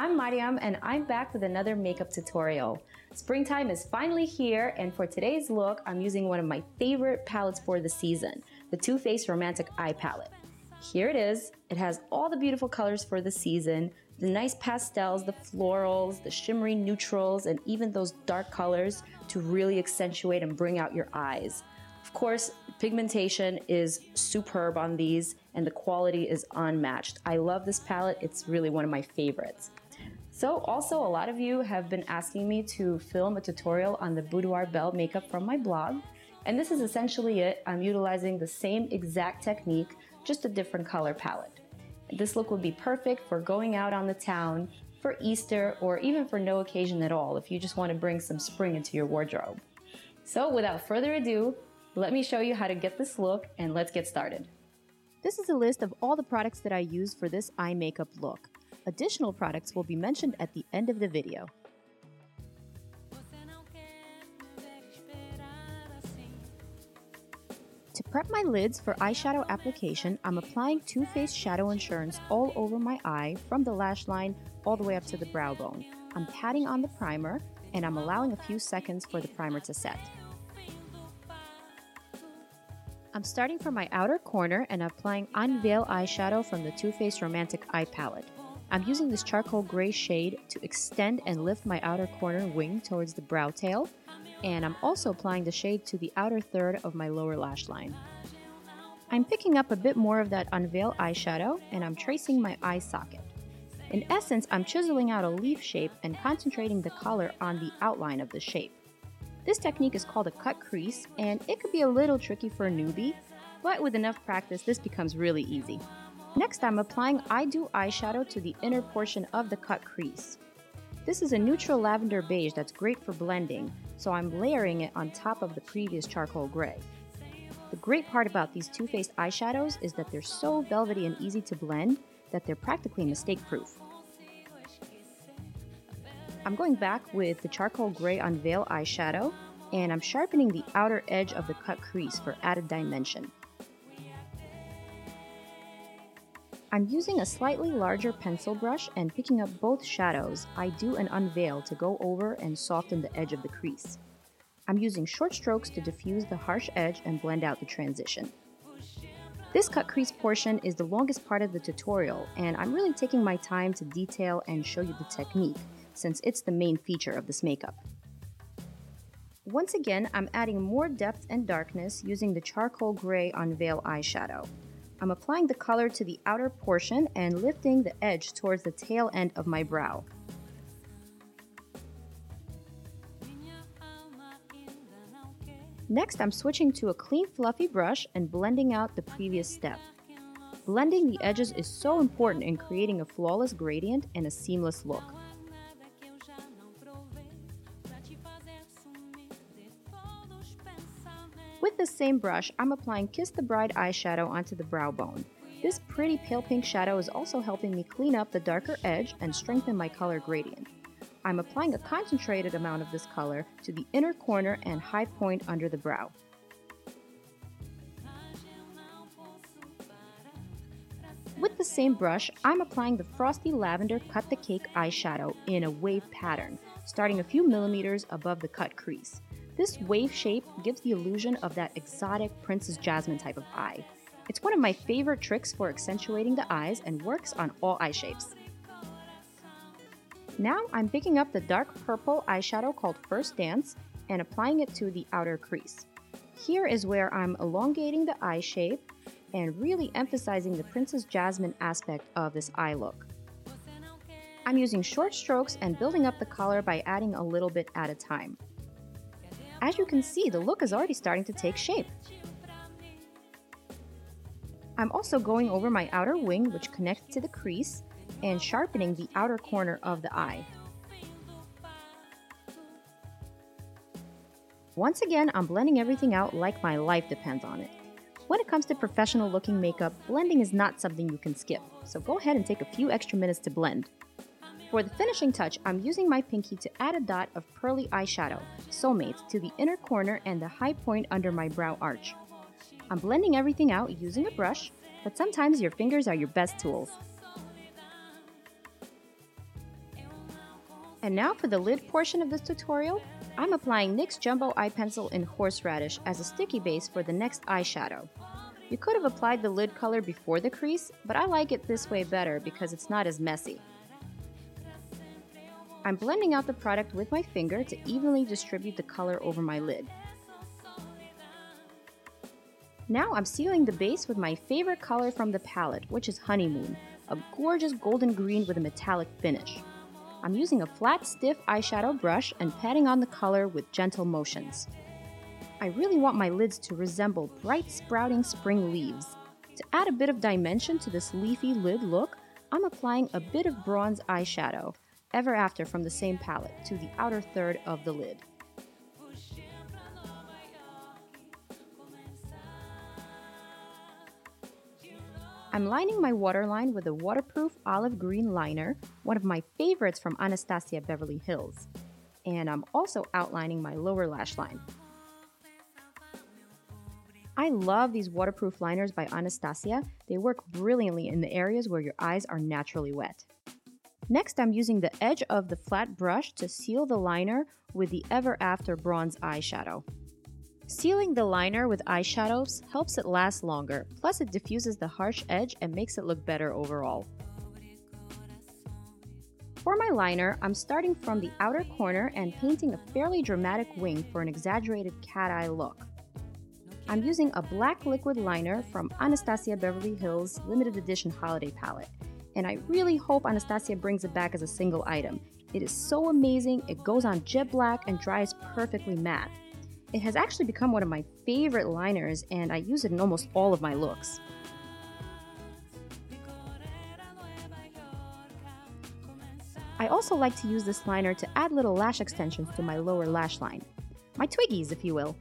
I'm Maryam and I'm back with another makeup tutorial. Springtime is finally here, and for today's look, I'm using one of my favorite palettes for the season, the Too Faced Romantic Eye Palette. Here it is. It has all the beautiful colors for the season, the nice pastels, the florals, the shimmery neutrals, and even those dark colors to really accentuate and bring out your eyes. Of course, pigmentation is superb on these and the quality is unmatched. I love this palette. It's really one of my favorites. So also, a lot of you have been asking me to film a tutorial on the Boudoir Belle makeup from my blog, and this is essentially it. I'm utilizing the same exact technique, just a different color palette. This look would be perfect for going out on the town, for Easter, or even for no occasion at all if you just want to bring some spring into your wardrobe. So without further ado, let me show you how to get this look, and let's get started. This is a list of all the products that I use for this eye makeup look. Additional products will be mentioned at the end of the video. To prep my lids for eyeshadow application, I'm applying Too Faced Shadow Insurance all over my eye from the lash line all the way up to the brow bone. I'm patting on the primer and I'm allowing a few seconds for the primer to set. I'm starting from my outer corner and applying Unveil eyeshadow from the Too Faced Romantic Eye Palette. I'm using this charcoal gray shade to extend and lift my outer corner wing towards the brow tail, and I'm also applying the shade to the outer third of my lower lash line. I'm picking up a bit more of that Unveil eyeshadow and I'm tracing my eye socket. In essence, I'm chiseling out a leaf shape and concentrating the color on the outline of the shape. This technique is called a cut crease, and it could be a little tricky for a newbie, but with enough practice, this becomes really easy. Next, I'm applying I Do eyeshadow to the inner portion of the cut crease. This is a neutral lavender beige that's great for blending, so I'm layering it on top of the previous charcoal gray. The great part about these Too Faced eyeshadows is that they're so velvety and easy to blend that they're practically mistake-proof. I'm going back with the charcoal gray Unveil eyeshadow, and I'm sharpening the outer edge of the cut crease for added dimension. I'm using a slightly larger pencil brush and picking up both shadows, I Do and Unveil, to go over and soften the edge of the crease. I'm using short strokes to diffuse the harsh edge and blend out the transition. This cut crease portion is the longest part of the tutorial, and I'm really taking my time to detail and show you the technique, since it's the main feature of this makeup. Once again, I'm adding more depth and darkness using the charcoal gray Unveil eyeshadow. I'm applying the color to the outer portion and lifting the edge towards the tail end of my brow. Next, I'm switching to a clean fluffy brush and blending out the previous step. Blending the edges is so important in creating a flawless gradient and a seamless look. With the same brush, I'm applying Kiss the Bride eyeshadow onto the brow bone. This pretty pale pink shadow is also helping me clean up the darker edge and strengthen my color gradient. I'm applying a concentrated amount of this color to the inner corner and high point under the brow. With the same brush, I'm applying the Frosty Lavender Cut the Cake eyeshadow in a wave pattern, starting a few millimeters above the cut crease. This wave shape gives the illusion of that exotic Princess Jasmine type of eye. It's one of my favorite tricks for accentuating the eyes and works on all eye shapes. Now I'm picking up the dark purple eyeshadow called First Dance and applying it to the outer crease. Here is where I'm elongating the eye shape and really emphasizing the Princess Jasmine aspect of this eye look. I'm using short strokes and building up the color by adding a little bit at a time. As you can see, the look is already starting to take shape. I'm also going over my outer wing, which connects to the crease, and sharpening the outer corner of the eye. Once again, I'm blending everything out like my life depends on it. When it comes to professional looking makeup, blending is not something you can skip, so go ahead and take a few extra minutes to blend. For the finishing touch, I'm using my pinky to add a dot of pearly eyeshadow, Soulmates, to the inner corner and the high point under my brow arch. I'm blending everything out using a brush, but sometimes your fingers are your best tools. And now for the lid portion of this tutorial, I'm applying NYX Jumbo Eye Pencil in Horseradish as a sticky base for the next eyeshadow. You could have applied the lid color before the crease, but I like it this way better because it's not as messy. I'm blending out the product with my finger to evenly distribute the color over my lid. Now I'm sealing the base with my favorite color from the palette, which is Honeymoon, a gorgeous golden green with a metallic finish. I'm using a flat, stiff eyeshadow brush and patting on the color with gentle motions. I really want my lids to resemble bright sprouting spring leaves. To add a bit of dimension to this leafy lid look, I'm applying a bit of bronze eyeshadow, Ever After from the same palette, to the outer third of the lid. I'm lining my waterline with a waterproof olive green liner, one of my favorites from Anastasia Beverly Hills. And I'm also outlining my lower lash line. I love these waterproof liners by Anastasia. They work brilliantly in the areas where your eyes are naturally wet. Next, I'm using the edge of the flat brush to seal the liner with the Ever After bronze eyeshadow. Sealing the liner with eyeshadows helps it last longer, plus it diffuses the harsh edge and makes it look better overall. For my liner, I'm starting from the outer corner and painting a fairly dramatic wing for an exaggerated cat eye look. I'm using a black liquid liner from Anastasia Beverly Hills limited edition holiday palette, and I really hope Anastasia brings it back as a single item. It is so amazing, it goes on jet black and dries perfectly matte. It has actually become one of my favorite liners, and I use it in almost all of my looks. I also like to use this liner to add little lash extensions to my lower lash line. My twiggies, if you will.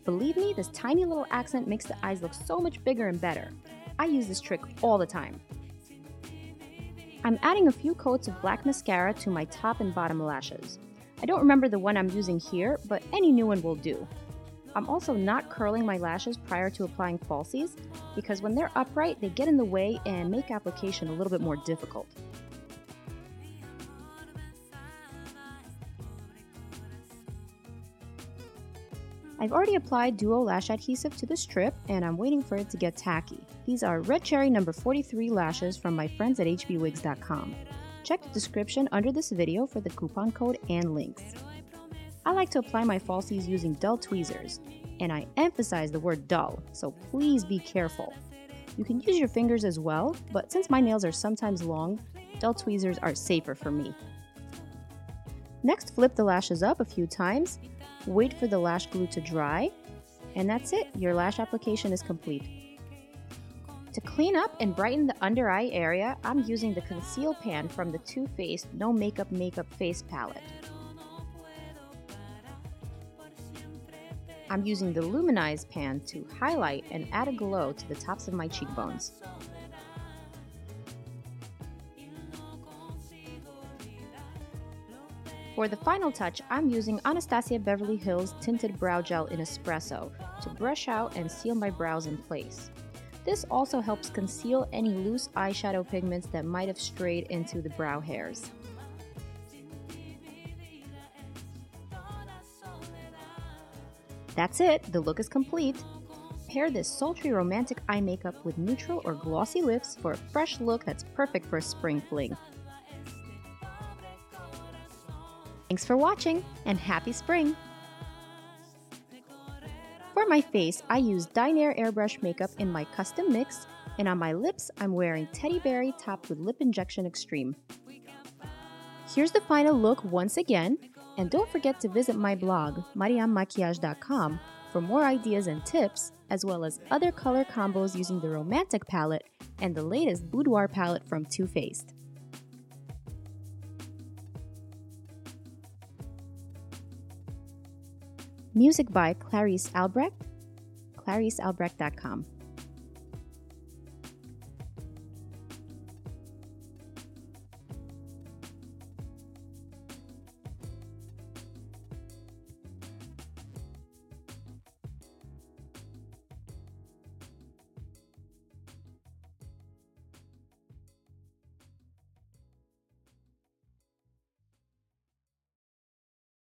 Believe me, this tiny little accent makes the eyes look so much bigger and better. I use this trick all the time. I'm adding a few coats of black mascara to my top and bottom lashes. I don't remember the one I'm using here, but any new one will do. I'm also not curling my lashes prior to applying falsies, because when they're upright, they get in the way and make application a little bit more difficult. I've already applied Duo Lash Adhesive to the strip, and I'm waiting for it to get tacky. These are Red Cherry number 43 lashes from my friends at hbwigs.com. Check the description under this video for the coupon code and links. I like to apply my falsies using dull tweezers, and I emphasize the word dull, so please be careful. You can use your fingers as well, but since my nails are sometimes long, dull tweezers are safer for me. Next, flip the lashes up a few times, wait for the lash glue to dry, and that's it, your lash application is complete. To clean up and brighten the under eye area, I'm using the Conceal Pan from the Too Faced No Makeup Face palette. I'm using the Luminize Pan to highlight and add a glow to the tops of my cheekbones. For the final touch, I'm using Anastasia Beverly Hills Tinted Brow Gel in Espresso to brush out and seal my brows in place. This also helps conceal any loose eyeshadow pigments that might have strayed into the brow hairs. That's it, the look is complete. Pair this sultry romantic eye makeup with neutral or glossy lips for a fresh look that's perfect for a spring fling. Thanks for watching, and happy spring! For my face, I use Dinair Airbrush makeup in my custom mix, and on my lips, I'm wearing Teddy Berry topped with Lip Injection Extreme. Here's the final look once again, and don't forget to visit my blog, MaryamMaquillage.com, for more ideas and tips, as well as other color combos using the Romantic palette and the latest Boudoir palette from Too Faced. Music by Clarisse Albrecht, ClarisseAlbrecht.com.